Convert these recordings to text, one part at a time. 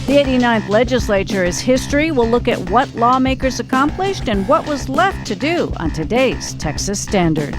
The 89th legislature is history. We'll look at what lawmakers accomplished and what was left to do on today's Texas Standard.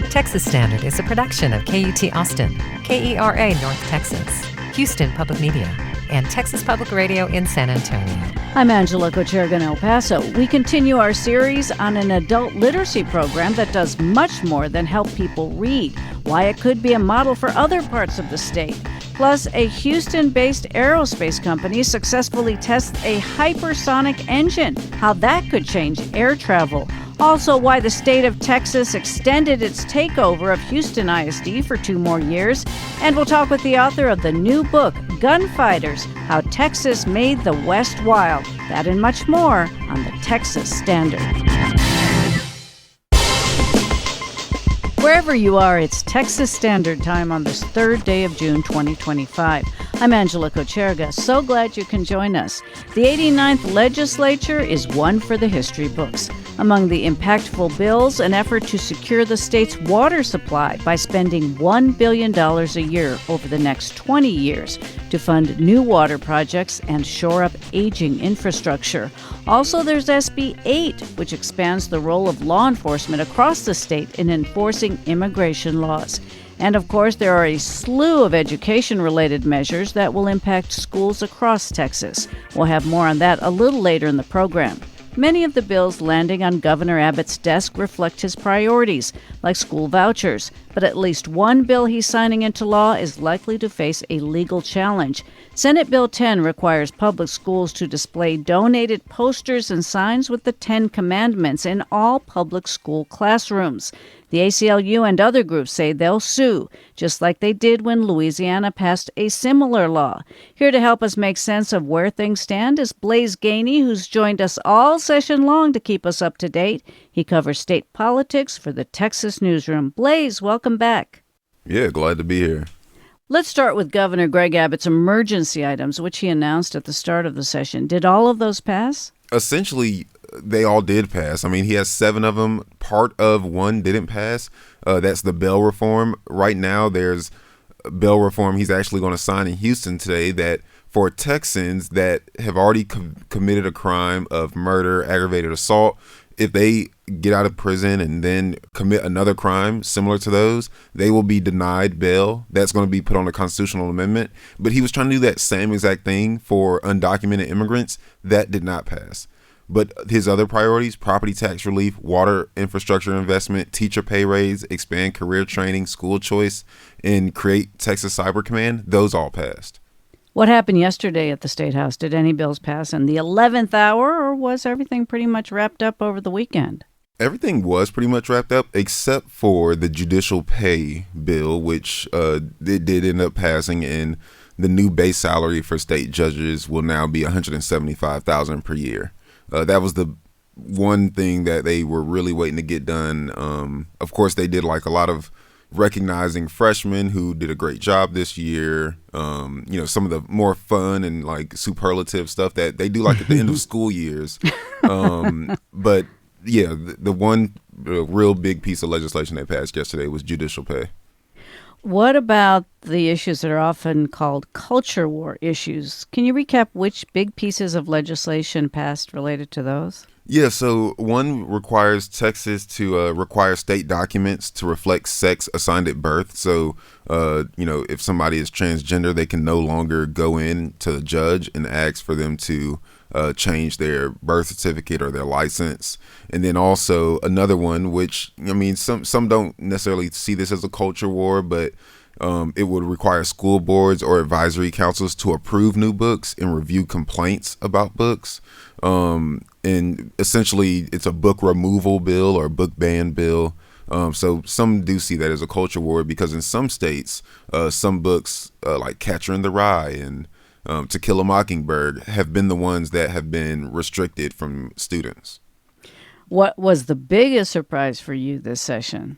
Texas Standard is a production of KUT Austin, KERA North Texas, Houston Public Media, and Texas Public Radio in San Antonio. I'm Angela Cocherga in El Paso. We continue our series on an adult literacy program that does much more than help people read, why it could be a model for other parts of the state. Plus, a Houston-based aerospace company successfully tests a hypersonic engine, how that could change air travel. Also, why the state of Texas extended its takeover of Houston ISD for 2 more years. And we'll talk with the author of the new book, Gunfighters, How Texas Made the West Wild. That and much more on the Texas Standard. Wherever you are, it's Texas Standard Time on this 3rd day of June 2025. I'm Angela Cocherga. So glad you can join us. The 89th legislature is one for the history books. Among the impactful bills, an effort to secure the state's water supply by spending $1 billion a year over the next 20 years to fund new water projects and shore up aging infrastructure. Also, there's SB 8, which expands the role of law enforcement across the state in enforcing immigration laws. And of course, there are a slew of education-related measures that will impact schools across Texas. We'll have more on that a little later in the program. Many of the bills landing on Governor Abbott's desk reflect his priorities, like school vouchers. But at least one bill he's signing into law is likely to face a legal challenge. Senate Bill 10 requires public schools to display donated posters and signs with the 10 Commandments in all public school classrooms. The ACLU and other groups say they'll sue, just like they did when Louisiana passed a similar law. Here to help us make sense of where things stand is Blaise Gainey, who's joined us all session long to keep us up to date. He covers state politics for the Texas Newsroom. Blaise, welcome back. Yeah, glad to be here. Let's start with Governor Greg Abbott's emergency items, which he announced at the start of the session. Did all of those pass? Essentially, they all did pass. I mean, he has 7 of them. Part of one didn't pass. That's the bail reform. Right now, there's bail reform he's actually going to sign in Houston today that for Texans that have already committed a crime of murder, aggravated assault, if they get out of prison and then commit another crime similar to those, they will be denied bail. That's going to be put on a constitutional amendment. But he was trying to do that same exact thing for undocumented immigrants. That did not pass. But his other priorities, property tax relief, water infrastructure investment, teacher pay raise, expand career training, school choice, and create Texas Cyber Command, those all passed. What happened yesterday at the State House? Did any bills pass in the 11th hour, or was everything pretty much wrapped up over the weekend? Everything was pretty much wrapped up except for the judicial pay bill, which it did end up passing, and the new base salary for state judges will now be $175,000 per year. That was the one thing that they were really waiting to get done. Of course, they did like a lot of recognizing freshmen who did a great job this year. Some of the more fun and like superlative stuff that they do like at the end of school years. But yeah, the one real big piece of legislation that passed yesterday was judicial pay. What about the issues that are often called culture war issues? Can you recap which big pieces of legislation passed related to those? Yeah, so one requires Texas to require state documents to reflect sex assigned at birth. So, if somebody is transgender, they can no longer go in to the judge and ask for them to change their birth certificate or their license. And then also another one, which, I mean, some don't necessarily see this as a culture war, but it would require school boards or advisory councils to approve new books and review complaints about books. And essentially, it's a book removal bill or a book ban bill. So some do see that as a culture war because in some states, some books like Catcher in the Rye and To Kill a Mockingbird have been the ones that have been restricted from students. What was the biggest surprise for you this session?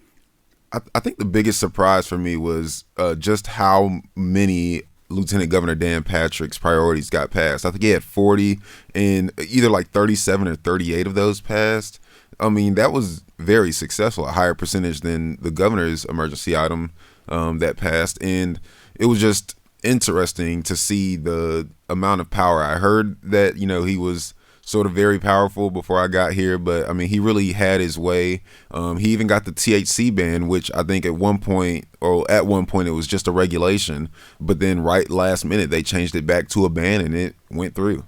I think the biggest surprise for me was just how many Lieutenant Governor Dan Patrick's priorities got passed. I think he had 40 and either like 37 or 38 of those passed. I mean, that was very successful, a higher percentage than the governor's emergency item that passed. And it was just interesting to see the amount of power. I heard that, he was sort of very powerful before I got here, but I mean, he really had his way. He even got the THC ban, which I think at one point it was just a regulation, but then right last minute they changed it back to a ban and it went through.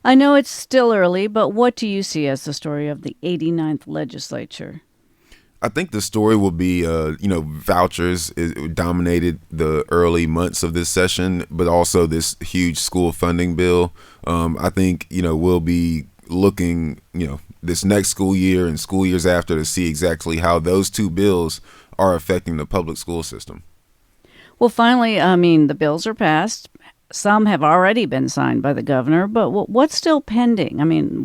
I know it's still early, but what do you see as the story of the 89th legislature? I think the story will be, vouchers dominated the early months of this session, but also this huge school funding bill. I think, we'll be looking, this next school year and school years after to see exactly how those two bills are affecting the public school system. Well, finally, the bills are passed. Some have already been signed by the governor, but what's still pending?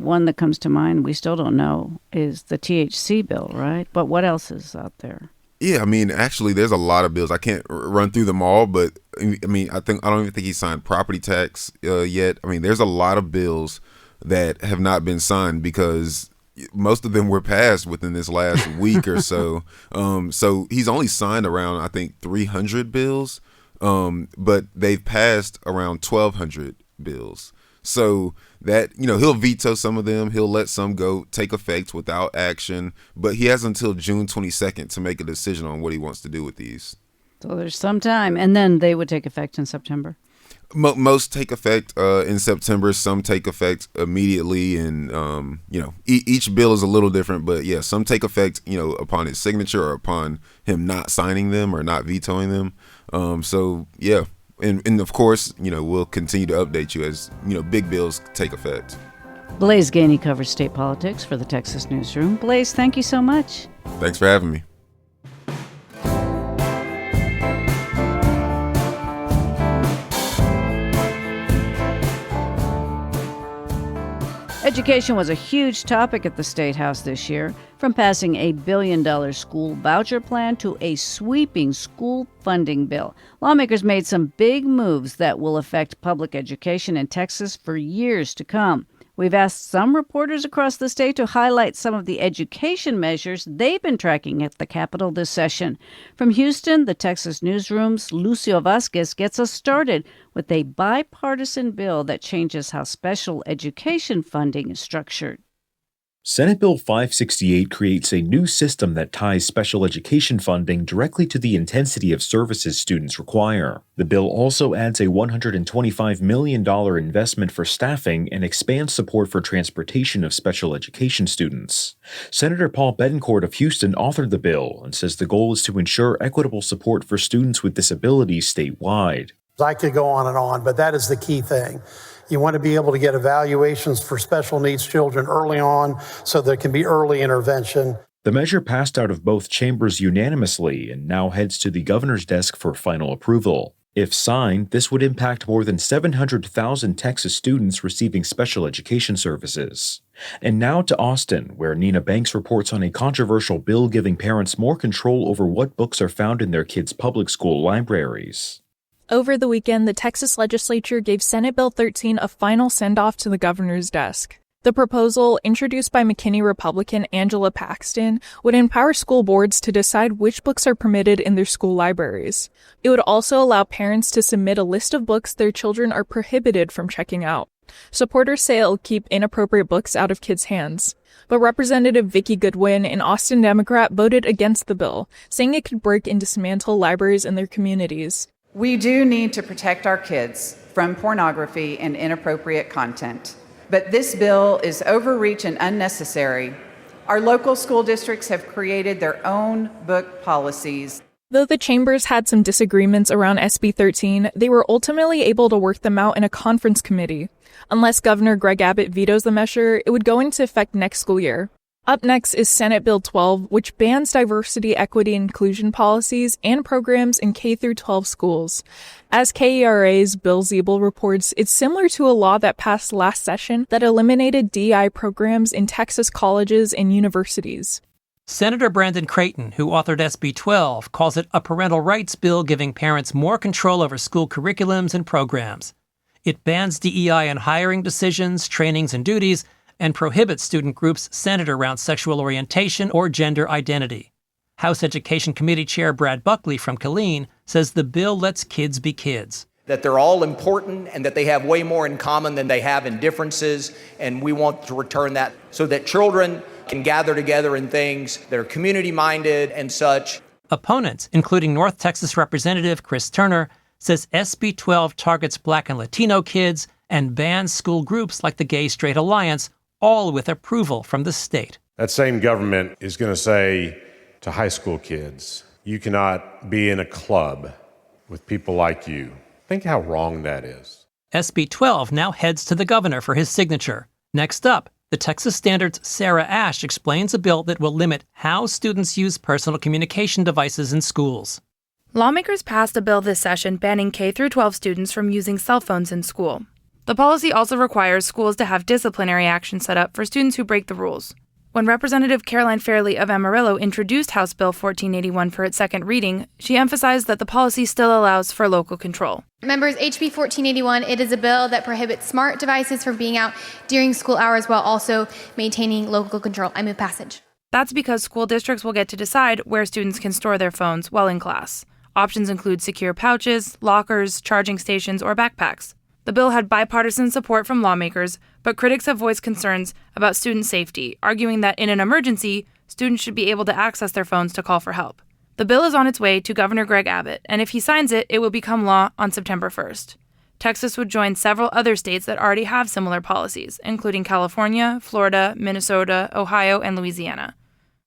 One that comes to mind, we still don't know, is the THC bill, right? But what else is out there? Yeah, actually, there's a lot of bills. I can't run through them all, but I don't even think he signed property tax yet. There's a lot of bills that have not been signed because most of them were passed within this last week or so. So he's only signed around, I think, 300 bills. But they've passed around 1,200 bills. So that, he'll veto some of them. He'll let some take effect without action. But he has until June 22nd to make a decision on what he wants to do with these. So there's some time. And then they would take effect in September? Most take effect in September. Some take effect immediately. And, each bill is a little different. But, yeah, some take effect, upon his signature or upon him not signing them or not vetoing them. So, yeah. And of course, we'll continue to update you as, big bills take effect. Blaise Gainey covers state politics for the Texas Newsroom. Blaise, thank you so much. Thanks for having me. Education was a huge topic at the State House this year, from passing a $1 billion school voucher plan to a sweeping school funding bill. Lawmakers made some big moves that will affect public education in Texas for years to come. We've asked some reporters across the state to highlight some of the education measures they've been tracking at the Capitol this session. From Houston, the Texas Newsroom's Lucio Vasquez gets us started with a bipartisan bill that changes how special education funding is structured. Senate Bill 568 creates a new system that ties special education funding directly to the intensity of services students require. The bill also adds a $125 million investment for staffing and expands support for transportation of special education students. Senator Paul Betancourt of Houston authored the bill and says the goal is to ensure equitable support for students with disabilities statewide. I could go on, but that is the key thing. You want to be able to get evaluations for special needs children early on so there can be early intervention. The measure passed out of both chambers unanimously and now heads to the governor's desk for final approval. If signed, this would impact more than 700,000 Texas students receiving special education services. And now to Austin, where Nina Banks reports on a controversial bill giving parents more control over what books are found in their kids' public school libraries. Over the weekend, the Texas legislature gave Senate Bill 13 a final send-off to the governor's desk. The proposal, introduced by McKinney Republican Angela Paxton, would empower school boards to decide which books are permitted in their school libraries. It would also allow parents to submit a list of books their children are prohibited from checking out. Supporters say it'll keep inappropriate books out of kids' hands. But Representative Vicki Goodwin, an Austin Democrat, voted against the bill, saying it could break and dismantle libraries in their communities. We do need to protect our kids from pornography and inappropriate content. But this bill is overreach and unnecessary. Our local school districts have created their own book policies. Though the chambers had some disagreements around SB 13, they were ultimately able to work them out in a conference committee. Unless Governor Greg Abbott vetoes the measure, it would go into effect next school year. Up next is Senate Bill 12, which bans diversity, equity, and inclusion policies and programs in K-12 schools. As KERA's Bill Zeeble reports, it's similar to a law that passed last session that eliminated DEI programs in Texas colleges and universities. Senator Brandon Creighton, who authored SB 12, calls it a parental rights bill giving parents more control over school curriculums and programs. It bans DEI in hiring decisions, trainings, and duties, and prohibits student groups centered around sexual orientation or gender identity. House Education Committee Chair Brad Buckley from Killeen says the bill lets kids be kids. That they're all important and that they have way more in common than they have in differences, and we want to return that so that children can gather together in things that are community-minded and such. Opponents, including North Texas Representative Chris Turner, says SB 12 targets Black and Latino kids and bans school groups like the Gay Straight Alliance, all with approval from the state. That same government is going to say to high school kids, you cannot be in a club with people like you. Think how wrong that is. SB 12 now heads to the governor for his signature. Next up, the Texas Standard's Sarah Asch explains a bill that will limit how students use personal communication devices in schools. Lawmakers passed a bill this session banning K-12 students from using cell phones in school. The policy also requires schools to have disciplinary action set up for students who break the rules. When Representative Caroline Fairley of Amarillo introduced House Bill 1481 for its second reading, she emphasized that the policy still allows for local control. Members, HB 1481, it is a bill that prohibits smart devices from being out during school hours while also maintaining local control. I move passage. That's because school districts will get to decide where students can store their phones while in class. Options include secure pouches, lockers, charging stations, or backpacks. The bill had bipartisan support from lawmakers, but critics have voiced concerns about student safety, arguing that in an emergency, students should be able to access their phones to call for help. The bill is on its way to Governor Greg Abbott, and if he signs it, it will become law on September 1st. Texas would join several other states that already have similar policies, including California, Florida, Minnesota, Ohio, and Louisiana.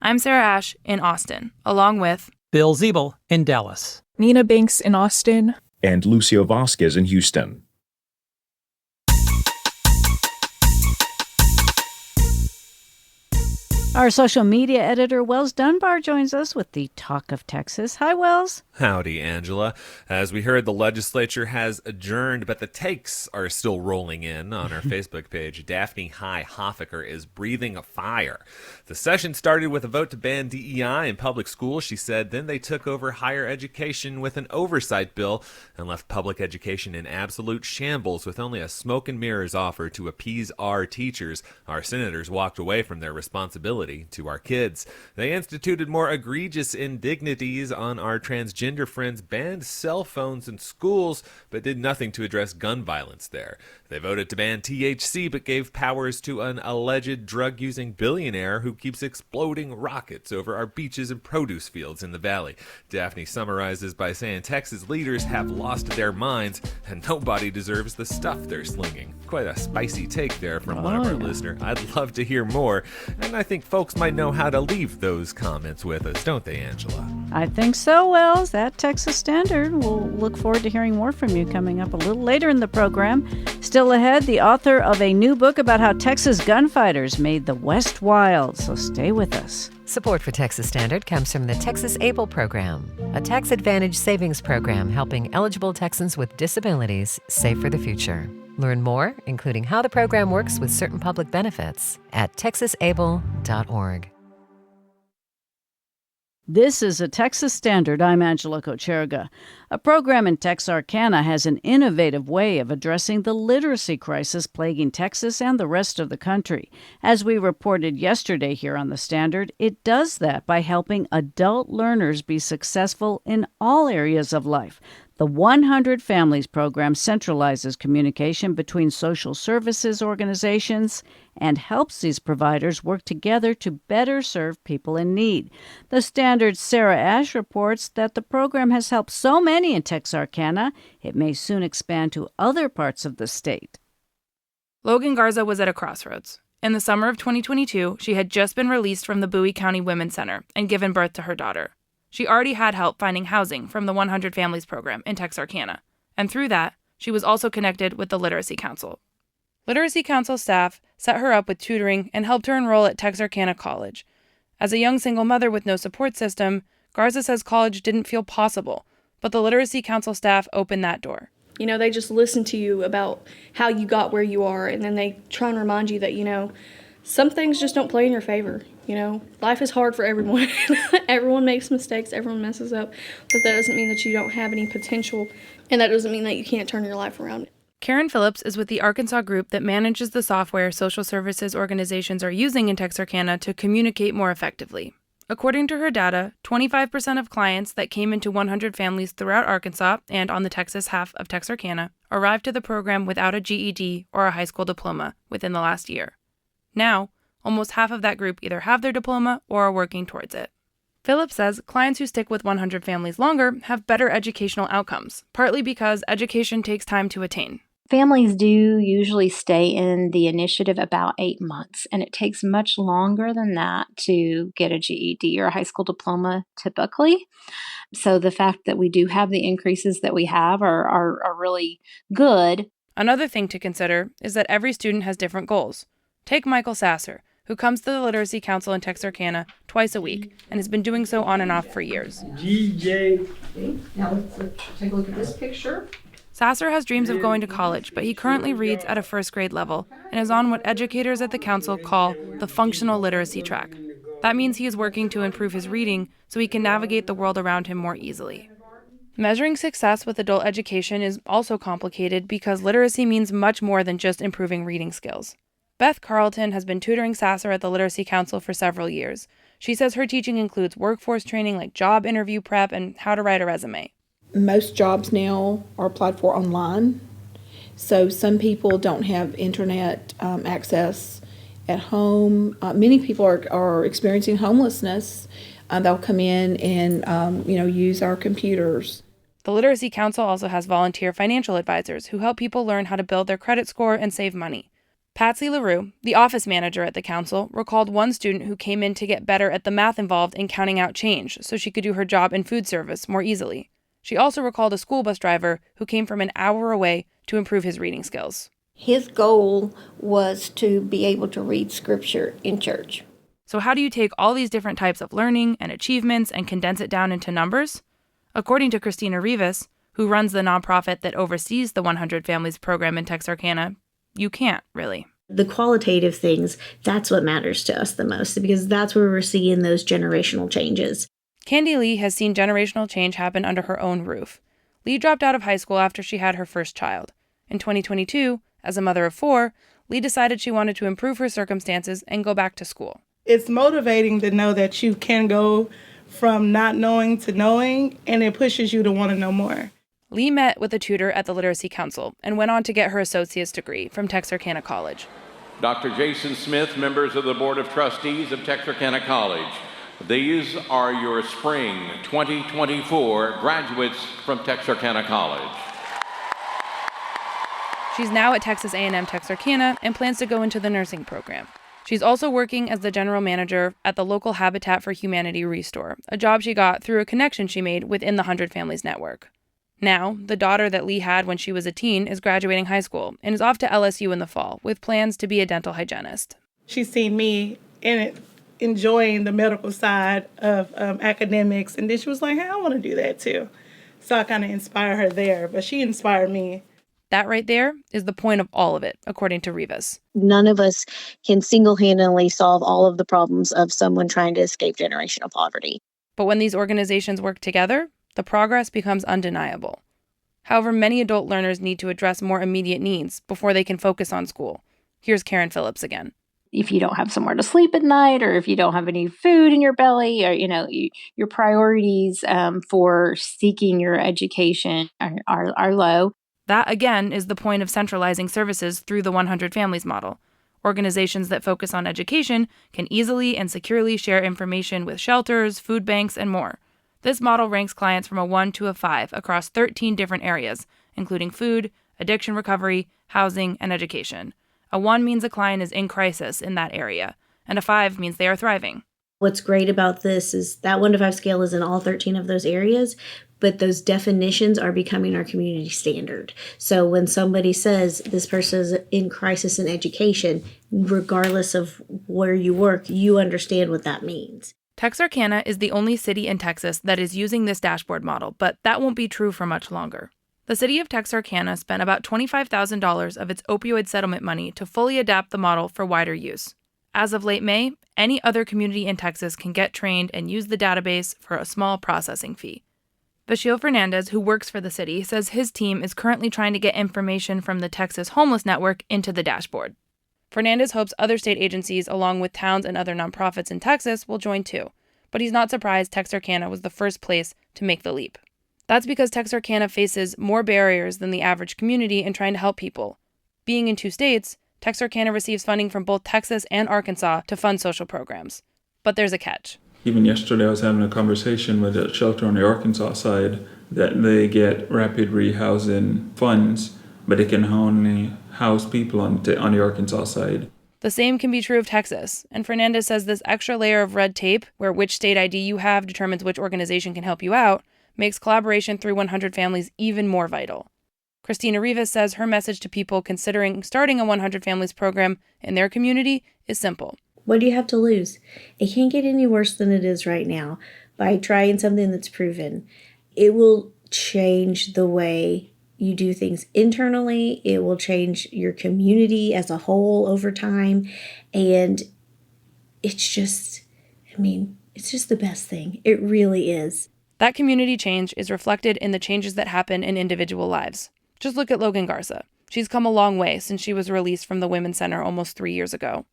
I'm Sarah Asch in Austin, along with Bill Zeeble in Dallas, Nina Banks in Austin, and Lucio Vasquez in Houston. Our social media editor, Wells Dunbar, joins us with the Talk of Texas. Hi, Wells. Howdy, Angela. As we heard, the legislature has adjourned, but the takes are still rolling in. On our Facebook page, Daphne High Hoffaker is breathing fire. The session started with a vote to ban DEI in public schools, she said. Then they took over higher education with an oversight bill and left public education in absolute shambles with only a smoke and mirrors offer to appease our teachers. Our senators walked away from their responsibility to our kids. They instituted more egregious indignities on our transgender friends, banned cell phones in schools, but did nothing to address gun violence there. They voted to ban THC, but gave powers to an alleged drug-using billionaire who keeps exploding rockets over our beaches and produce fields in the valley. Daphne summarizes by saying Texas leaders have lost their minds, and nobody deserves the stuff they're slinging. Quite a spicy take there from one of our listeners. I'd love to hear more, and I think folks might know how to leave those comments with us, don't they, Angela? I think so, Wells. That Texas Standard. We'll look forward to hearing more from you coming up a little later in the program. Still ahead, the author of a new book about how Texas gunfighters made the West wild. So stay with us. Support for Texas Standard comes from the Texas Able Program, a tax advantage savings program helping eligible Texans with disabilities save for the future. Learn more, including how the program works with certain public benefits, at texasable.org. This is a Texas Standard. I'm Angela Kocherga. A program in Texarkana has an innovative way of addressing the literacy crisis plaguing Texas and the rest of the country. As we reported yesterday here on the Standard, it does that by helping adult learners be successful in all areas of life. The 100 Families program centralizes communication between social services organizations and helps these providers work together to better serve people in need. The Standard's Sarah Asch reports that the program has helped so many in Texarkana, it may soon expand to other parts of the state. Logan Garza was at a crossroads. In the summer of 2022, she had just been released from the Bowie County Women's Center and given birth to her daughter. She already had help finding housing from the 100 Families program in Texarkana, and through that, she was also connected with the Literacy Council. Literacy Council staff set her up with tutoring and helped her enroll at Texarkana College. As a young single mother with no support system, Garza says college didn't feel possible, but the Literacy Council staff opened that door. You know, they just listen to you about how you got where you are, and then they try and remind you that, some things just don't play in your favor. Life is hard for everyone. Everyone makes mistakes, everyone messes up, but that doesn't mean that you don't have any potential, and that doesn't mean that you can't turn your life around. Karen Phillips is with the Arkansas group that manages the software social services organizations are using in Texarkana to communicate more effectively. According to her data, 25% of clients that came into 100 families throughout Arkansas and on the Texas half of Texarkana arrived to the program without a GED or a high school diploma within the last year. Now, almost half of that group either have their diploma or are working towards it. Phillips says clients who stick with 100 families longer have better educational outcomes, partly because education takes time to attain. Families do usually stay in the initiative about 8 months, and it takes much longer than that to get a GED or a high school diploma typically. So the fact that we do have the increases that we have are really good. Another thing to consider is that every student has different goals. Take Michael Sasser, who comes to the Literacy Council in Texarkana twice a week and has been doing so on and off for years. GJ. Now let's take a look at this picture. Sasser has dreams of going to college, but he currently reads at a first grade level and is on what educators at the council call the functional literacy track. That means he is working to improve his reading so he can navigate the world around him more easily. Measuring success with adult education is also complicated because literacy means much more than just improving reading skills. Beth Carlton has been tutoring Sasser at the Literacy Council for several years. She says her teaching includes workforce training like job interview prep and how to write a resume. Most jobs now are applied for online, so some people don't have internet access at home. Many people are experiencing homelessness. They'll come in and use our computers. The Literacy Council also has volunteer financial advisors who help people learn how to build their credit score and save money. Patsy LaRue, the office manager at the council, recalled one student who came in to get better at the math involved in counting out change so she could do her job in food service more easily. She also recalled a school bus driver who came from an hour away to improve his reading skills. His goal was to be able to read scripture in church. So how do you take all these different types of learning and achievements and condense it down into numbers? According to Christina Rivas, who runs the nonprofit that oversees the 100 Families program in Texarkana, you can't, really. The qualitative things, that's what matters to us the most, because that's where we're seeing those generational changes. Candy Lee has seen generational change happen under her own roof. Lee dropped out of high school after she had her first child. In 2022, as a mother of 4, Lee decided she wanted to improve her circumstances and go back to school. It's motivating to know that you can go from not knowing to knowing, and it pushes you to want to know more. Lee met with a tutor at the Literacy Council and went on to get her associate's degree from Texarkana College. Dr. Jason Smith, members of the Board of Trustees of Texarkana College. These are your spring 2024 graduates from Texarkana College. She's now at Texas A&M Texarkana and plans to go into the nursing program. She's also working as the general manager at the local Habitat for Humanity Restore, a job she got through a connection she made within the 100 Families Network. Now, the daughter that Lee had when she was a teen is graduating high school and is off to LSU in the fall with plans to be a dental hygienist. She's seen me in it, enjoying the medical side of academics, and then she was like, hey, I want to do that too. So I kind of inspired her there, but she inspired me. That right there is the point of all of it, according to Rivas. None of us can single-handedly solve all of the problems of someone trying to escape generational poverty. But when these organizations work together, the progress becomes undeniable. However, many adult learners need to address more immediate needs before they can focus on school. Here's Karen Phillips again. If you don't have somewhere to sleep at night, or if you don't have any food in your belly, or, your priorities for seeking your education are low. That, again, is the point of centralizing services through the 100 Families model. Organizations that focus on education can easily and securely share information with shelters, food banks, and more. This model ranks clients from a 1 to a 5 across 13 different areas, including food, addiction recovery, housing, and education. A 1 means a client is in crisis in that area, and a 5 means they are thriving. What's great about this is that 1 to 5 scale is in all 13 of those areas, but those definitions are becoming our community standard. So when somebody says this person is in crisis in education, regardless of where you work, you understand what that means. Texarkana is the only city in Texas that is using this dashboard model, but that won't be true for much longer. The city of Texarkana spent about $25,000 of its opioid settlement money to fully adapt the model for wider use. As of late May, any other community in Texas can get trained and use the database for a small processing fee. Lucio Fernandez, who works for the city, says his team is currently trying to get information from the Texas Homeless Network into the dashboard. Fernandez hopes other state agencies, along with towns and other nonprofits in Texas, will join too. But he's not surprised Texarkana was the first place to make the leap. That's because Texarkana faces more barriers than the average community in trying to help people. Being in 2 states, Texarkana receives funding from both Texas and Arkansas to fund social programs. But there's a catch. Even yesterday I was having a conversation with a shelter on the Arkansas side that they get rapid rehousing funds, but they can only house people on the Arkansas side. The same can be true of Texas, and Fernandez says this extra layer of red tape, where which state ID you have determines which organization can help you out, makes collaboration through 100 Families even more vital. Christina Rivas says her message to people considering starting a 100 Families program in their community is simple. What do you have to lose? It can't get any worse than it is right now by trying something that's proven. It will change the way you do things internally. It will change your community as a whole over time. And it's just the best thing. It really is. That community change is reflected in the changes that happen in individual lives. Just look at Logan Garza. She's come a long way since she was released from the Women's Center almost 3 years ago.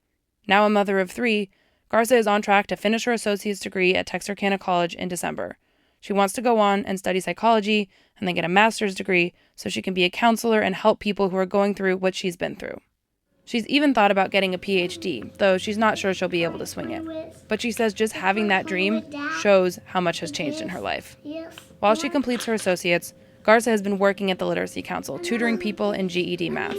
Now a mother of 3, Garza is on track to finish her associate's degree at Texarkana College in December. She wants to go on and study psychology and then get a master's degree so she can be a counselor and help people who are going through what she's been through. She's even thought about getting a PhD, though she's not sure she'll be able to swing it. But she says just having that dream shows how much has changed in her life. While she completes her associates, Garza has been working at the Literacy Council, tutoring people in GED math.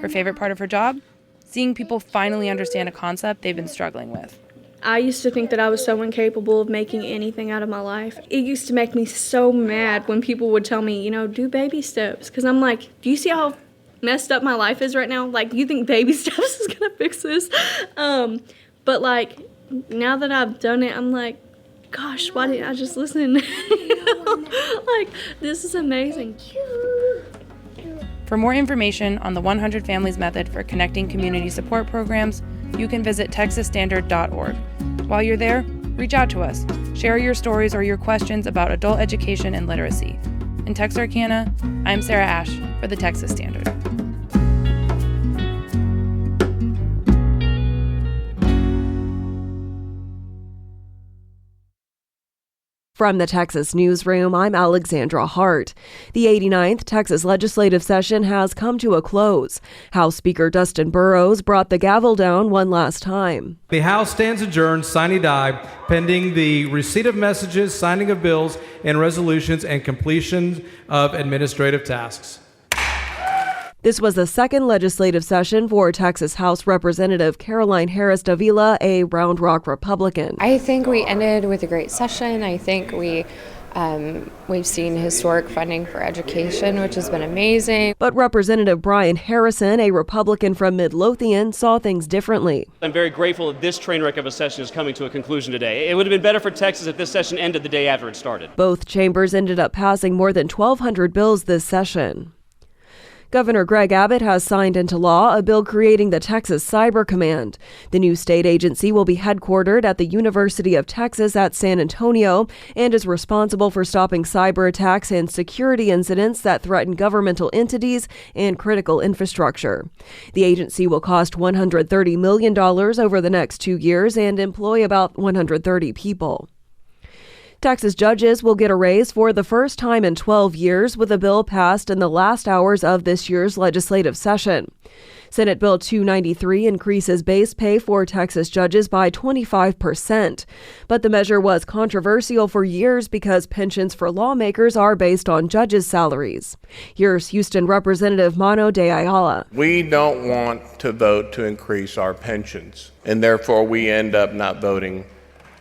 Her favorite part of her job? Seeing people finally understand a concept they've been struggling with. I used to think that I was so incapable of making anything out of my life. It used to make me so mad when people would tell me, do baby steps. Because I'm like, do you see how messed up my life is right now? Like, you think baby steps is going to fix this? But, now that I've done it, I'm like, gosh, why didn't I just listen? This is amazing. For more information on the 100 Families method for connecting community support programs, you can visit texasstandard.org. While you're there, reach out to us. Share your stories or your questions about adult education and literacy. In Texarkana, I'm Sarah Asch for the Texas Standard. From the Texas Newsroom, I'm Alexandra Hart. The 89th Texas legislative session has come to a close. House Speaker Dustin Burrows brought the gavel down one last time. The House stands adjourned, sine die, pending the receipt of messages, signing of bills and resolutions, and completion of administrative tasks. This was the second legislative session for Texas House Representative Caroline Harris Davila, a Round Rock Republican. I think we ended with a great session. I think we've seen historic funding for education, which has been amazing. But Representative Brian Harrison, a Republican from Midlothian, saw things differently. I'm very grateful that this train wreck of a session is coming to a conclusion today. It would have been better for Texas if this session ended the day after it started. Both chambers ended up passing more than 1,200 bills this session. Governor Greg Abbott has signed into law a bill creating the Texas Cyber Command. The new state agency will be headquartered at the University of Texas at San Antonio and is responsible for stopping cyber attacks and security incidents that threaten governmental entities and critical infrastructure. The agency will cost $130 million over the next 2 years and employ about 130 people. Texas judges will get a raise for the first time in 12 years with a bill passed in the last hours of this year's legislative session. Senate Bill 293 increases base pay for Texas judges by 25%. But the measure was controversial for years because pensions for lawmakers are based on judges' salaries. Here's Houston Representative Mano de Ayala. We don't want to vote to increase our pensions, and therefore we end up not voting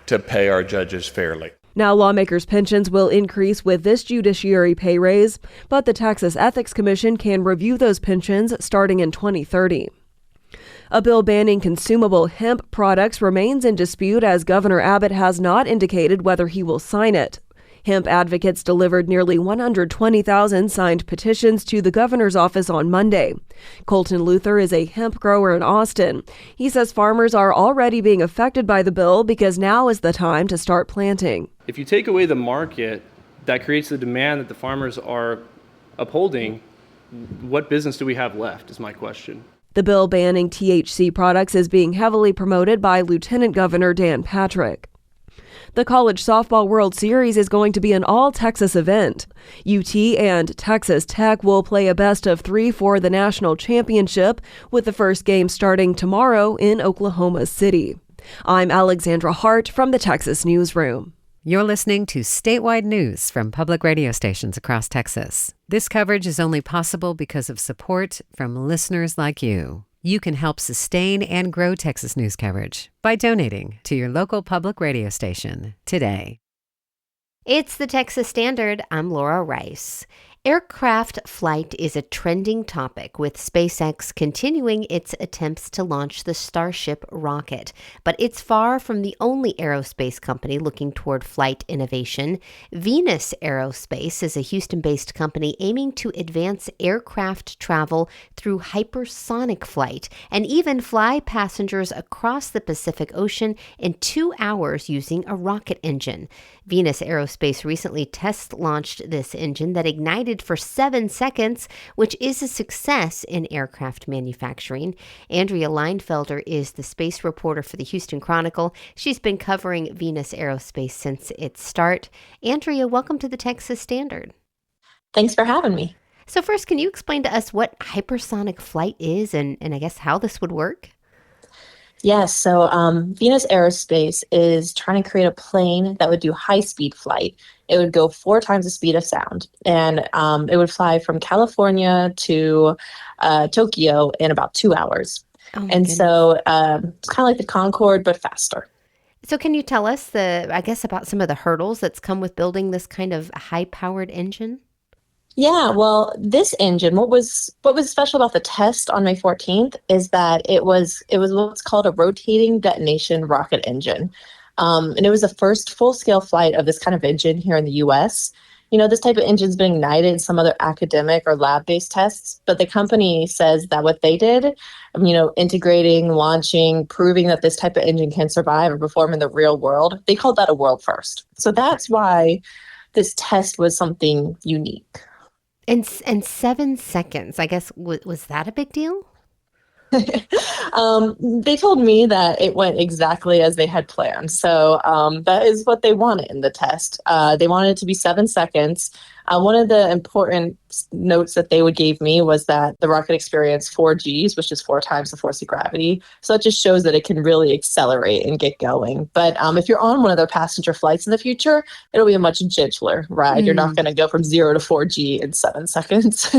to pay our judges fairly. Now, lawmakers' pensions will increase with this judiciary pay raise, but the Texas Ethics Commission can review those pensions starting in 2030. A bill banning consumable hemp products remains in dispute as Governor Abbott has not indicated whether he will sign it. Hemp advocates delivered nearly 120,000 signed petitions to the governor's office on Monday. Colton Luther is a hemp grower in Austin. He says farmers are already being affected by the bill because now is the time to start planting. If you take away the market, that creates the demand that the farmers are upholding, what business do we have left is my question. The bill banning THC products is being heavily promoted by Lieutenant Governor Dan Patrick. The College Softball World Series is going to be an all-Texas event. UT and Texas Tech will play a best-of-3 for the national championship, with the first game starting tomorrow in Oklahoma City. I'm Alexandra Hart from the Texas Newsroom. You're listening to statewide news from public radio stations across Texas. This coverage is only possible because of support from listeners like you. You can help sustain and grow Texas news coverage by donating to your local public radio station today. It's the Texas Standard. I'm Laura Rice. Aircraft flight is a trending topic, with SpaceX continuing its attempts to launch the Starship rocket. But it's far from the only aerospace company looking toward flight innovation. Venus Aerospace is a Houston-based company aiming to advance aircraft travel through hypersonic flight and even fly passengers across the Pacific Ocean in 2 hours using a rocket engine. Venus Aerospace recently test-launched this engine that ignited for 7 seconds, which is a success in aircraft manufacturing. Andrea Leinfelder is the space reporter for the Houston Chronicle. She's been covering Venus Aerospace since its start. Andrea, welcome to the Texas Standard. Thanks for having me. So first, can you explain to us what hypersonic flight is and I guess how this would work? Yes, so Venus Aerospace is trying to create a plane that would do high-speed flight. It would go 4 times the speed of sound, and it would fly from California to Tokyo in about 2 hours. Oh, and so it's kind of like the Concorde, but faster. So can you tell us about some of the hurdles that's come with building this kind of high-powered engine? Yeah, well, this engine, what was special about the test on May 14th is that it was what's called a rotating detonation rocket engine. And it was the first full-scale flight of this kind of engine here in the U.S. You know, this type of engine's been ignited in some other academic or lab-based tests, but the company says that what they did, integrating, launching, proving that this type of engine can survive or perform in the real world, they called that a world first. So that's why this test was something unique. And 7 seconds, I guess, was that a big deal? They told me that it went exactly as they had planned. So that is what they wanted in the test. They wanted it to be 7 seconds. One of the important notes that they gave me was that the rocket experienced 4 Gs, which is 4 times the force of gravity. So it just shows that it can really accelerate and get going. But if you're on one of their passenger flights in the future, it'll be a much gentler ride. You're not going to go from 0 to 4G in 7 seconds.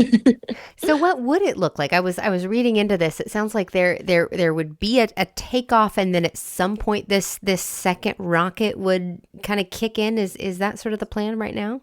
So what would it look like? I was reading into this. It sounds like there would be a takeoff, and then at some point this second rocket would kind of kick in. Is that sort of the plan right now?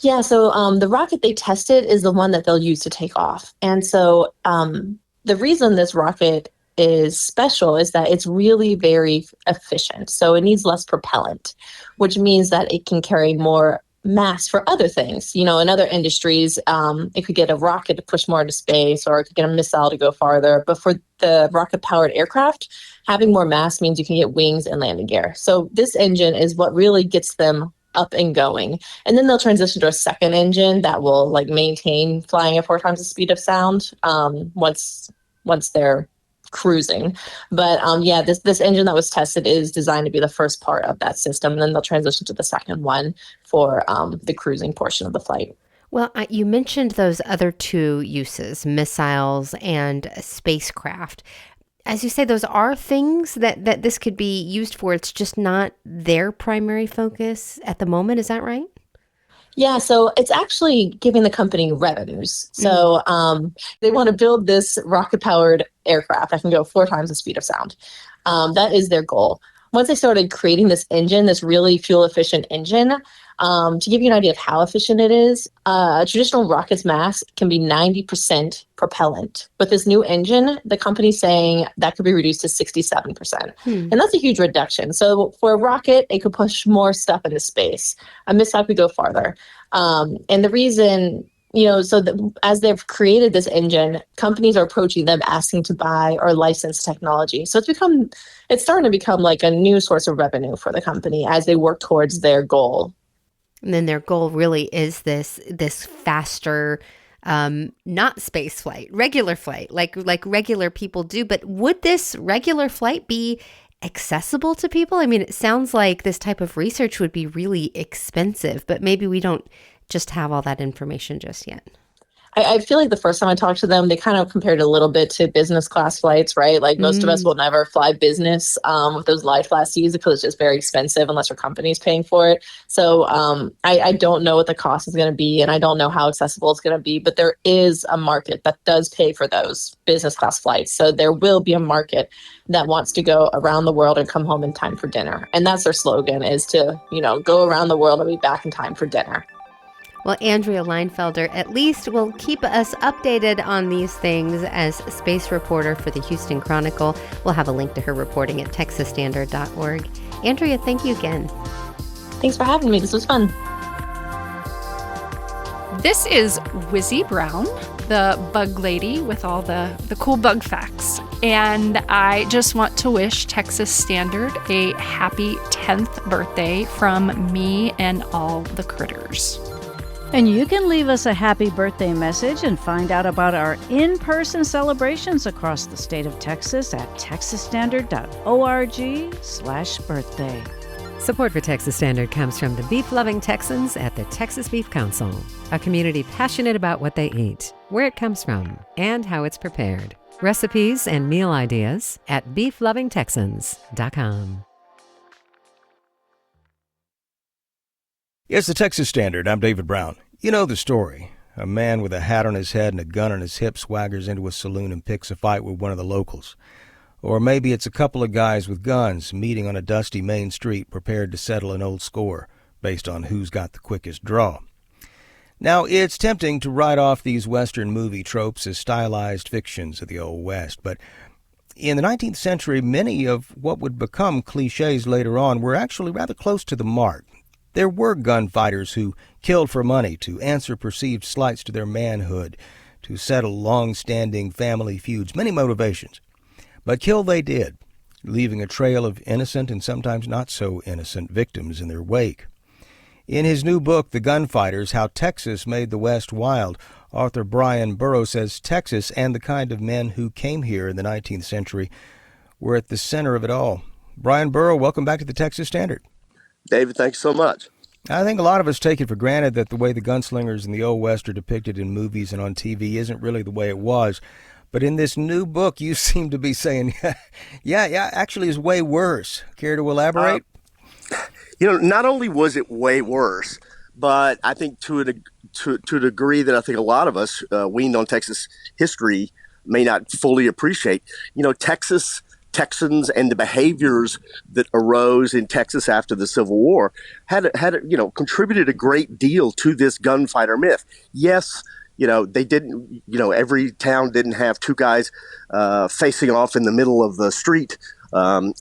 Yeah, so the rocket they tested is the one that they'll use to take off. And so the reason this rocket is special is that it's really very efficient. So it needs less propellant, which means that it can carry more mass for other things. In other industries, it could get a rocket to push more into space, or it could get a missile to go farther. But for the rocket-powered aircraft, having more mass means you can get wings and landing gear. So this engine is what really gets them up and going. And then they'll transition to a second engine that will maintain flying at 4 times the speed of sound once they're cruising. But this engine that was tested is designed to be the first part of that system, and then they'll transition to the second one for the cruising portion of the flight. Well, you mentioned those other 2 uses, missiles and spacecraft. As you say, those are things that this could be used for. It's just not their primary focus at the moment. Is that right? Yeah, so it's actually giving the company revenues. So they want to build this rocket-powered aircraft that can go 4 times the speed of sound. That is their goal. Once they started creating this engine, this really fuel-efficient engine, to give you an idea of how efficient it is, a traditional rocket's mass can be 90% propellant. With this new engine, the company's saying that could be reduced to 67%. And that's a huge reduction. So for a rocket, it could push more stuff into space. A missile could go farther. And the reason, as they've created this engine, companies are approaching them asking to buy or license technology. So it's starting to become like a new source of revenue for the company as they work towards their goal. And then their goal really is this faster, not space flight, regular flight, like regular people do. But would this regular flight be accessible to people? I mean, it sounds like this type of research would be really expensive, but maybe we don't just have all that information just yet. I feel like the first time I talked to them, they kind of compared it a little bit to business class flights, right? Like most of us will never fly business with those lie class seats because it's just very expensive unless your company's paying for it. So I don't know what the cost is going to be, and I don't know how accessible it's going to be, but there is a market that does pay for those business class flights. So there will be a market that wants to go around the world and come home in time for dinner. And that's their slogan, is to, go around the world and be back in time for dinner. Well, Andrea Leinfelder at least will keep us updated on these things as space reporter for the Houston Chronicle. We'll have a link to her reporting at texasstandard.org. Andrea, thank you again. Thanks for having me. This was fun. This is Wizzy Brown, the bug lady with all the cool bug facts. And I just want to wish Texas Standard a happy 10th birthday from me and all the critters. And you can leave us a happy birthday message and find out about our in-person celebrations across the state of Texas at texasstandard.org/birthday. Support for Texas Standard comes from the beef-loving Texans at the Texas Beef Council, a community passionate about what they eat, where it comes from, and how it's prepared. Recipes and meal ideas at beeflovingtexans.com. It's the Texas Standard. I'm David Brown. You know the story. A man with a hat on his head and a gun on his hip swaggers into a saloon and picks a fight with one of the locals. Or maybe it's a couple of guys with guns meeting on a dusty main street prepared to settle an old score based on who's got the quickest draw. Now, it's tempting to write off these Western movie tropes as stylized fictions of the Old West, but in the 19th century, many of what would become cliches later on were actually rather close to the mark. There were gunfighters who killed for money, to answer perceived slights to their manhood, to settle long-standing family feuds, many motivations. But kill they did, leaving a trail of innocent and sometimes not so innocent victims in their wake. In his new book, The Gunfighters, How Texas Made the West Wild, author Brian Burrow says Texas and the kind of men who came here in the 19th century were at the center of it all. Brian Burrow, welcome back to the Texas Standard. David, thanks so much. I think a lot of us take it for granted that the way the gunslingers in the Old West are depicted in movies and on TV isn't really the way it was. But in this new book, you seem to be saying, yeah, actually is way worse. Care to elaborate? Not only was it way worse, but I think to a degree that I think a lot of us weaned on Texas history may not fully appreciate. Texans and the behaviors that arose in Texas after the Civil War had contributed a great deal to this gunfighter myth. Yes, they didn't, every town didn't have two guys facing off in the middle of the street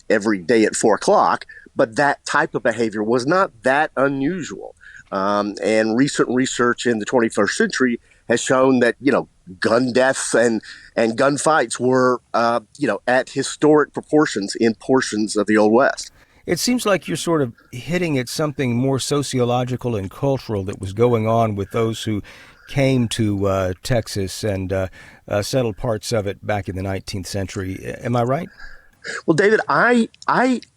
every day at 4:00, but that type of behavior was not that unusual. And recent research in the 21st century has shown that, gun deaths and gunfights were, at historic proportions in portions of the Old West. It seems like you're sort of hitting at something more sociological and cultural that was going on with those who came to Texas and settled parts of it back in the 19th century. Am I right? Well, David, I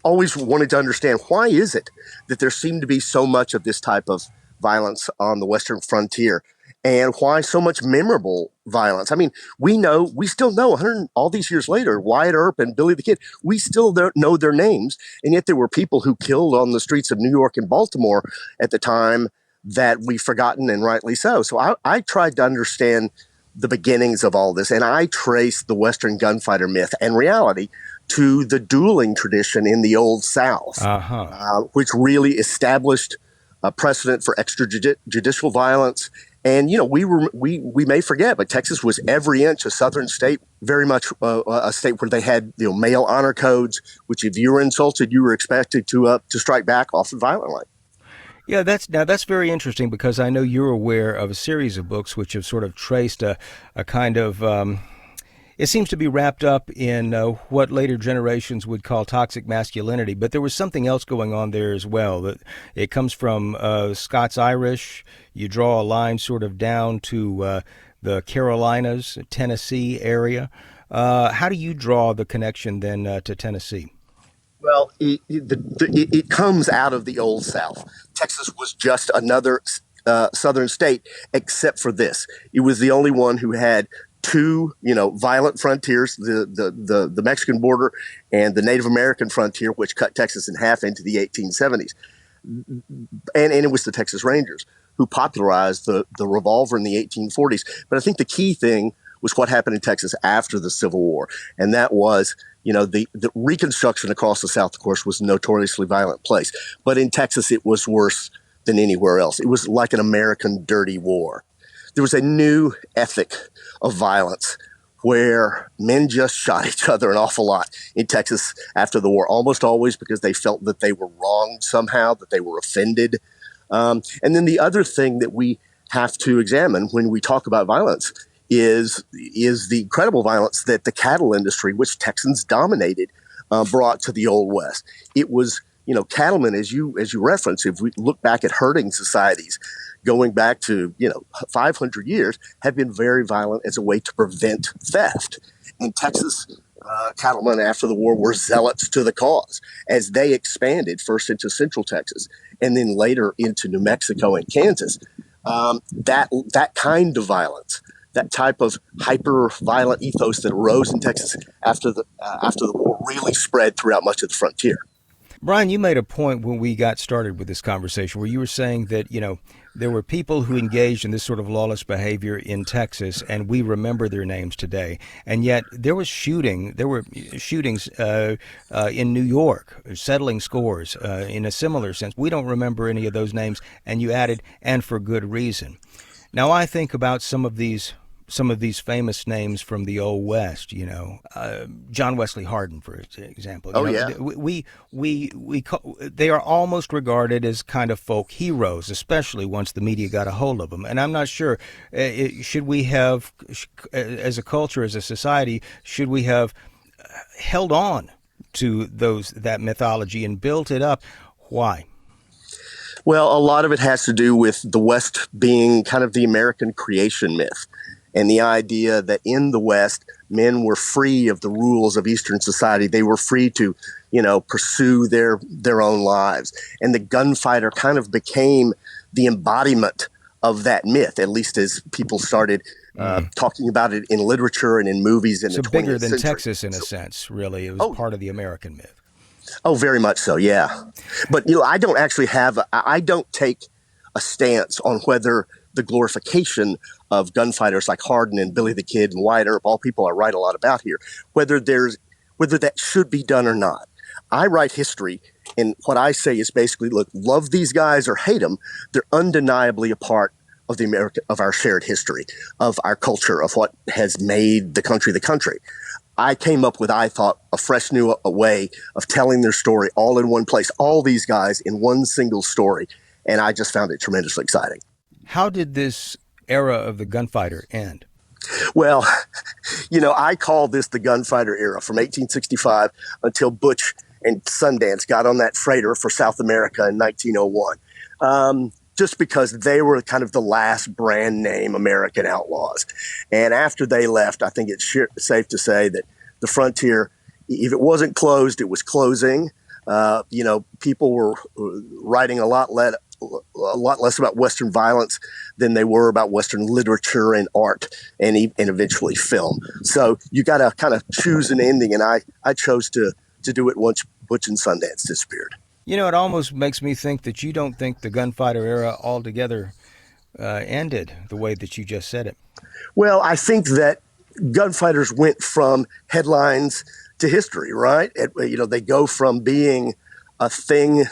always wanted to understand, why is it that there seemed to be so much of this type of violence on the Western frontier? And why so much memorable violence? I mean, we still know all these years later, Wyatt Earp and Billy the Kid, we still know their names. And yet there were people who killed on the streets of New York and Baltimore at the time that we've forgotten, and rightly so. So I tried to understand the beginnings of all this, and I traced the Western gunfighter myth and reality to the dueling tradition in the Old South, which really established a precedent for extrajudicial violence. And, we may forget, but Texas was every inch a southern state, very much a state where they had, male honor codes, which if you were insulted, you were expected to strike back often violently. Yeah, that's very interesting, because I know you're aware of a series of books which have sort of traced a kind of it seems to be wrapped up in what later generations would call toxic masculinity. But there was something else going on there as well. That it comes from Scots-Irish. You draw a line sort of down to the Carolinas, Tennessee area. How do you draw the connection then to Tennessee? Well, it comes out of the Old South. Texas was just another southern state, except for this. It was the only one who had two, violent frontiers, the Mexican border and the Native American frontier, which cut Texas in half into the 1870s. And it was the Texas Rangers who popularized the revolver in the 1840s. But I think the key thing was what happened in Texas after the Civil War. And that was, the Reconstruction across the South, of course, was a notoriously violent place. But in Texas, it was worse than anywhere else. It was like an American dirty war. There was a new ethic of violence where men just shot each other an awful lot in Texas after the war, almost always because they felt that they were wronged somehow, that they were offended. And then the other thing that we have to examine when we talk about violence is the incredible violence that the cattle industry, which Texans dominated, brought to the Old West. It was, cattlemen, as you referenced, if we look back at herding societies going back to, 500 years, have been very violent as a way to prevent theft. In Texas, cattlemen after the war were zealots to the cause as they expanded first into Central Texas and then later into New Mexico and Kansas. That kind of violence, that type of hyper-violent ethos that arose in Texas after the war really spread throughout much of the frontier. Brian, you made a point when we got started with this conversation where you were saying that, there were people who engaged in this sort of lawless behavior in Texas, and we remember their names today. And yet there were shootings in New York, settling scores in a similar sense. We don't remember any of those names, and you added, and for good reason. Now, I think about some of these famous names from the Old West, John Wesley Hardin, for example. Yeah. They are almost regarded as kind of folk heroes, especially once the media got a hold of them. And I'm not sure, should we have, as a culture, as a society, should we have held on to that mythology and built it up? Why? Well, a lot of it has to do with the West being kind of the American creation myth. And the idea that in the West, men were free of the rules of Eastern society. They were free to, pursue their own lives. And the gunfighter kind of became the embodiment of that myth, at least as people started talking about it in literature and in movies in the 20th century. So bigger than Texas in a sense, really. It was part of the American myth. Oh, very much so, yeah. But, I don't take a stance on whether the glorification of gunfighters like Hardin and Billy the Kid and Wyatt Earp, all people I write a lot about here, whether that should be done or not. I write history, and what I say is basically, look, love these guys or hate them, they're undeniably a part of of our shared history, of our culture, of what has made the country the country. I came up with, I thought, a fresh new way of telling their story all in one place, all these guys in one single story, and I just found it tremendously exciting. How did this era of the gunfighter end? Well, I call this the gunfighter era from 1865 until Butch and Sundance got on that freighter for South America in 1901, just because they were kind of the last brand name American outlaws. And after they left, I think it's safe to say that the frontier, if it wasn't closed, it was closing. People were writing a lot less about Western violence than they were about Western literature and art and eventually film. So you got to kind of choose an ending, and I chose to do it once Butch and Sundance disappeared. It almost makes me think that you don't think the gunfighter era altogether ended the way that you just said it. Well, I think that gunfighters went from headlines to history, right? They go from being a thing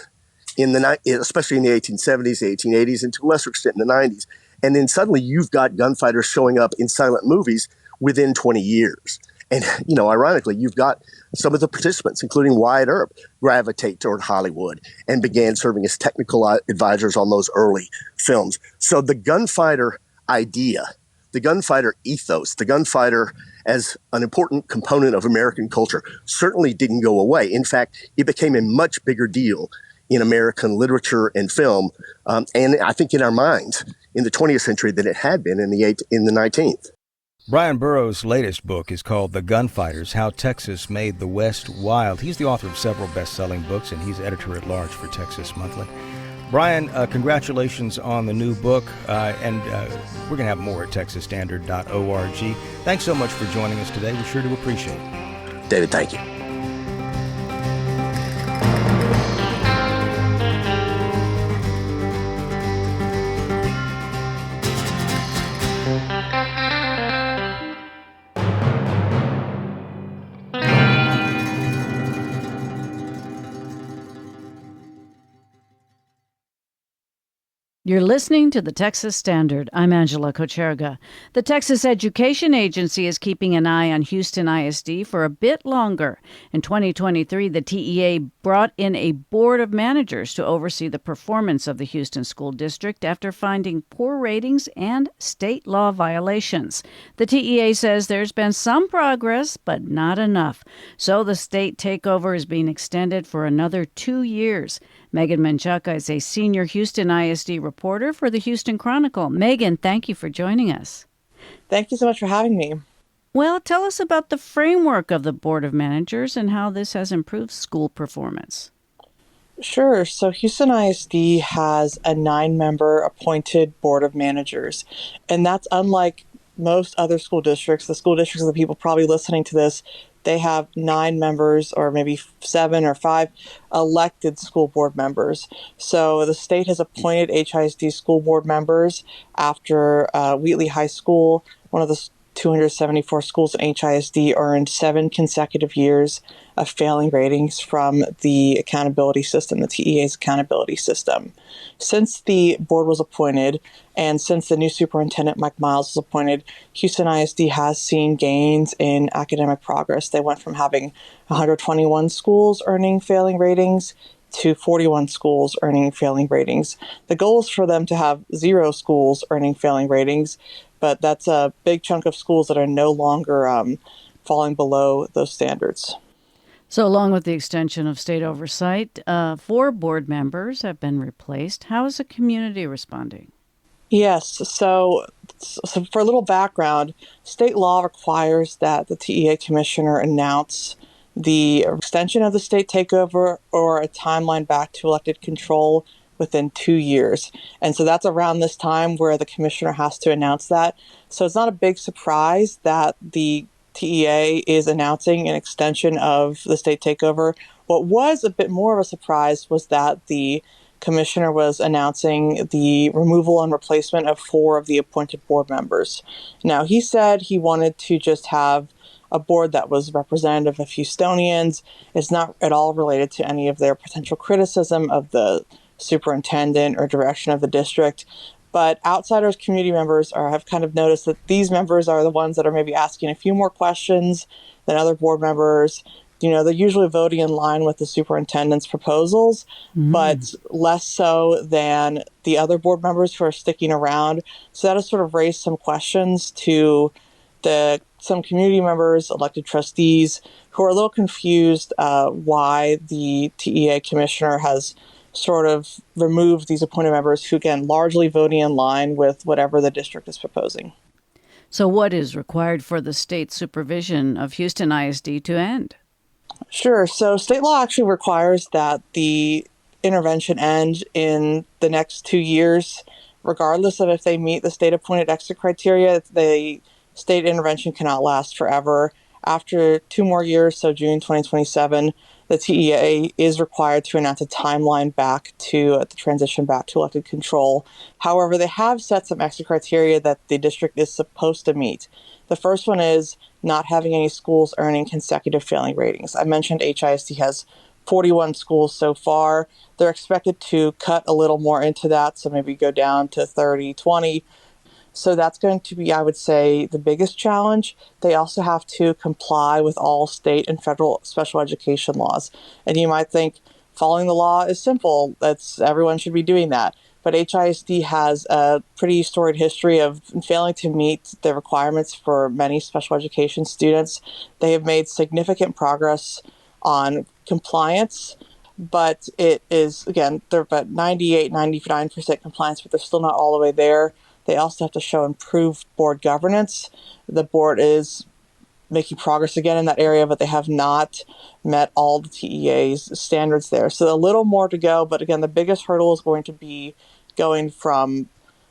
especially in the 1870s, the 1880s, and to a lesser extent in the 90s. And then suddenly you've got gunfighters showing up in silent movies within 20 years. And, ironically, you've got some of the participants, including Wyatt Earp, gravitate toward Hollywood and began serving as technical advisors on those early films. So the gunfighter idea, the gunfighter ethos, the gunfighter as an important component of American culture certainly didn't go away. In fact, it became a much bigger deal in American literature and film, and I think in our minds in the 20th century than it had been in the 19th. Brian Burrows' latest book is called The Gunfighters, How Texas Made the West Wild. He's the author of several best-selling books, and he's editor-at-large for Texas Monthly. Brian, congratulations on the new book, and we're going to have more at texasstandard.org. Thanks so much for joining us today. We sure do appreciate it. David, thank you. You're listening to the Texas Standard. I'm Angela Kocherga. The Texas Education Agency is keeping an eye on Houston ISD for a bit longer. In 2023, the TEA brought in a board of managers to oversee the performance of the Houston School District after finding poor ratings and state law violations. The TEA says there's been some progress, but not enough. So the state takeover is being extended for another 2 years. Megan Menchaca is a senior Houston ISD reporter for the Houston Chronicle. Megan, thank you for joining us. Thank you so much for having me. Well, tell us about the framework of the Board of Managers and how this has improved school performance. Sure. So Houston ISD has a 9-member appointed Board of Managers, and that's unlike most other school districts. The school districts of the people probably listening to this, they have 9 members or maybe 7 or 5 elected school board members. So the state has appointed HISD school board members after Wheatley High School, one of the 274 schools in HISD, earned 7 consecutive years of failing ratings from the accountability system, the TEA's accountability system. Since the board was appointed and since the new superintendent, Mike Miles, was appointed, Houston ISD has seen gains in academic progress. They went from having 121 schools earning failing ratings to 41 schools earning failing ratings. The goal is for them to have 0 schools earning failing ratings, but that's a big chunk of schools that are no longer falling below those standards. So along with the extension of state oversight, 4 board members have been replaced. How is the community responding? Yes. So for a little background, state law requires that the TEA commissioner announce the extension of the state takeover or a timeline back to elected control within 2 years. And so that's around this time where the commissioner has to announce that. So it's not a big surprise that the TEA is announcing an extension of the state takeover. What was a bit more of a surprise was that the commissioner was announcing the removal and replacement of 4 of the appointed board members. Now, he said he wanted to just have a board that was representative of Houstonians. It's not at all related to any of their potential criticism of the superintendent or direction of the district. But outsiders, community members have kind of noticed that these members are the ones that are maybe asking a few more questions than other board members. You know, they're usually voting in line with the superintendent's proposals, but less so than the other board members who are sticking around. So that has sort of raised some questions to some community members, elected trustees, who are a little confused why the TEA commissioner has sort of removed these appointed members who, again, largely voting in line with whatever the district is proposing. So what is required for the state supervision of Houston ISD to end? Sure. So state law actually requires that the intervention end in the next 2 years, regardless of if they meet the state-appointed exit criteria. The state intervention cannot last forever. After 2 more years, so June 2027, the TEA is required to announce a timeline back to the transition back to elected control. However, they have set some exit criteria that the district is supposed to meet. The first one is not having any schools earning consecutive failing ratings. I mentioned HISD has 41 schools so far. They're expected to cut a little more into that, so maybe go down to 30, 20. So that's going to be, I would say, the biggest challenge. They also have to comply with all state and federal special education laws. And you might think following the law is simple. Everyone should be doing that. but HISD has a pretty storied history of failing to meet the requirements for many special education students. They have made significant progress on compliance, but it is, again, they're about 98, 99% compliance, but they're still not all the way there. They also have to show improved board governance. The board is making progress again in that area, but they have not met all the TEA's standards there. So a little more to go, but again, the biggest hurdle is going to be going from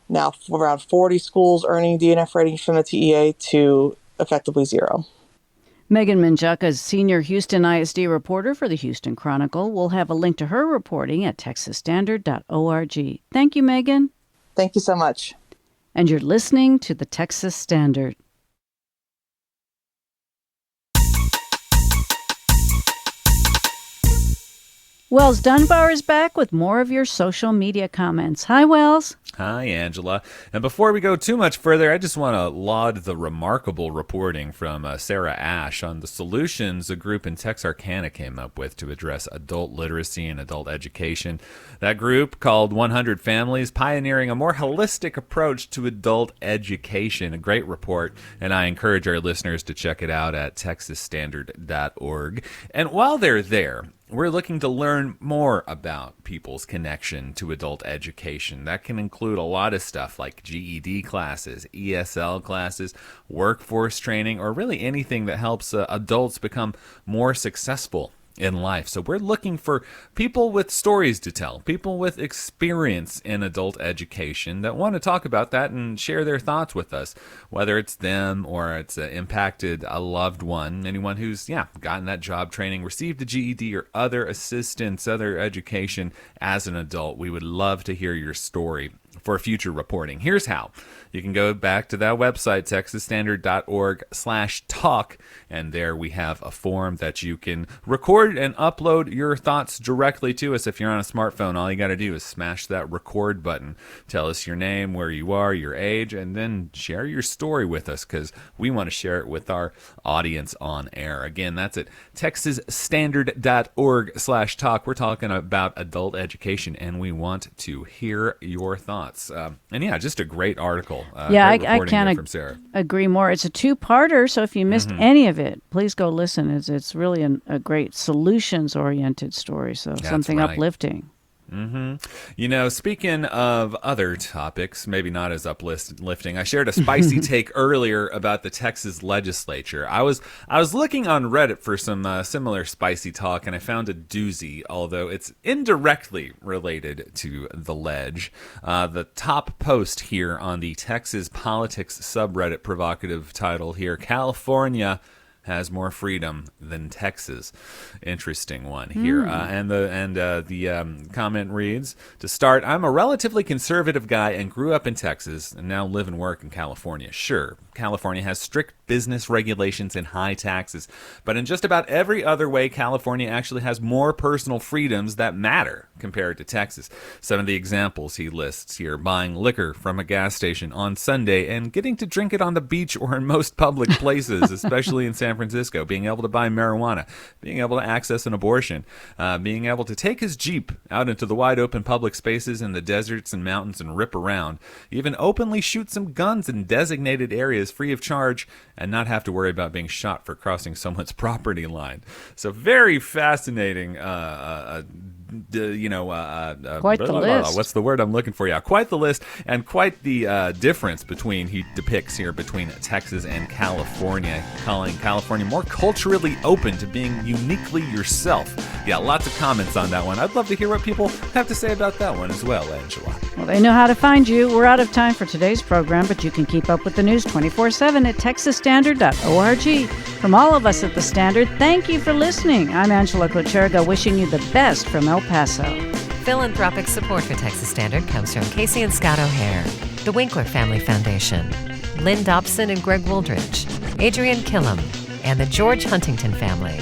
now around 40 schools earning DNF ratings from the TEA to effectively zero. Megan Menchaca is senior Houston ISD reporter for the Houston Chronicle. We'll have a link to her reporting at texasstandard.org. Thank you, Megan. Thank you so much. And you're listening to the Texas Standard. Wells Dunbar is back with more of your social media comments. Hi, Wells. Hi, Angela. And before we go too much further, I just want to laud the remarkable reporting from Sarah Asch on the solutions a group in Texarkana came up with to address adult literacy and adult education. That group, called 100 Families, pioneering a more holistic approach to adult education. A great report, and I encourage our listeners to check it out at texasstandard.org. And while they're there, we're looking to learn more about people's connection to adult education. That can include a lot of stuff like GED classes, ESL classes, workforce training, or really anything that helps adults become more successful in life. So we're looking for people with stories to tell, people with experience in adult education that want to talk about that and share their thoughts with us, whether it's them or it's impacted a loved one, anyone who's gotten that job training, received a GED or other assistance, other education as an adult. We would love to hear your story for future reporting. Here's how. You can go back to that website, texasstandard.org/talk, and there we have a form that you can record and upload your thoughts directly to us. If you're on a smartphone, all you got to do is smash that record button. Tell us your name, where you are, your age, and then share your story with us because we want to share it with our audience on air. Again, that's at texasstandard.org/talk. We're talking about adult education, and we want to hear your thoughts. And just a great article. I can't agree more. It's a two-parter, so if you missed any of it, please go listen. It's really a great solutions-oriented story, so that's something right. Uplifting. Speaking of other topics, maybe not as uplifting, I shared a spicy take earlier about the Texas legislature. I was looking on Reddit for some similar spicy talk, and I found a doozy, although it's indirectly related to the ledge. The top post here on the Texas Politics subreddit, provocative title here, California has more freedom than Texas. Interesting one here. And the comment reads, to start, I'm a relatively conservative guy and grew up in Texas and now live and work in California. Sure, California has strict business regulations and high taxes, but in just about every other way, California actually has more personal freedoms that matter compared to Texas. Some of the examples he lists here: buying liquor from a gas station on Sunday and getting to drink it on the beach or in most public places, especially in San Francisco, being able to buy marijuana, being able to access an abortion, being able to take his Jeep out into the wide open public spaces in the deserts and mountains and rip around, even openly shoot some guns in designated areas free of charge and not have to worry about being shot for crossing someone's property line. So very fascinating, quite the list. What's the word I'm looking for? Yeah, quite the list, and quite the difference he depicts here between Texas and California, calling California more culturally open to being uniquely yourself. Yeah, lots of comments on that one. I'd love to hear what people have to say about that one as well, Angela. Well, they know how to find you. We're out of time for today's program, but you can keep up with the news 24/7 at texasstandard.org. From all of us at The Standard, thank you for listening. I'm Angela Kocherga, wishing you the best from El Paso. Philanthropic support for Texas Standard comes from Casey and Scott O'Hare, the Winkler Family Foundation, Lynn Dobson and Greg Wooldridge, Adrian Killam, and the George Huntington family.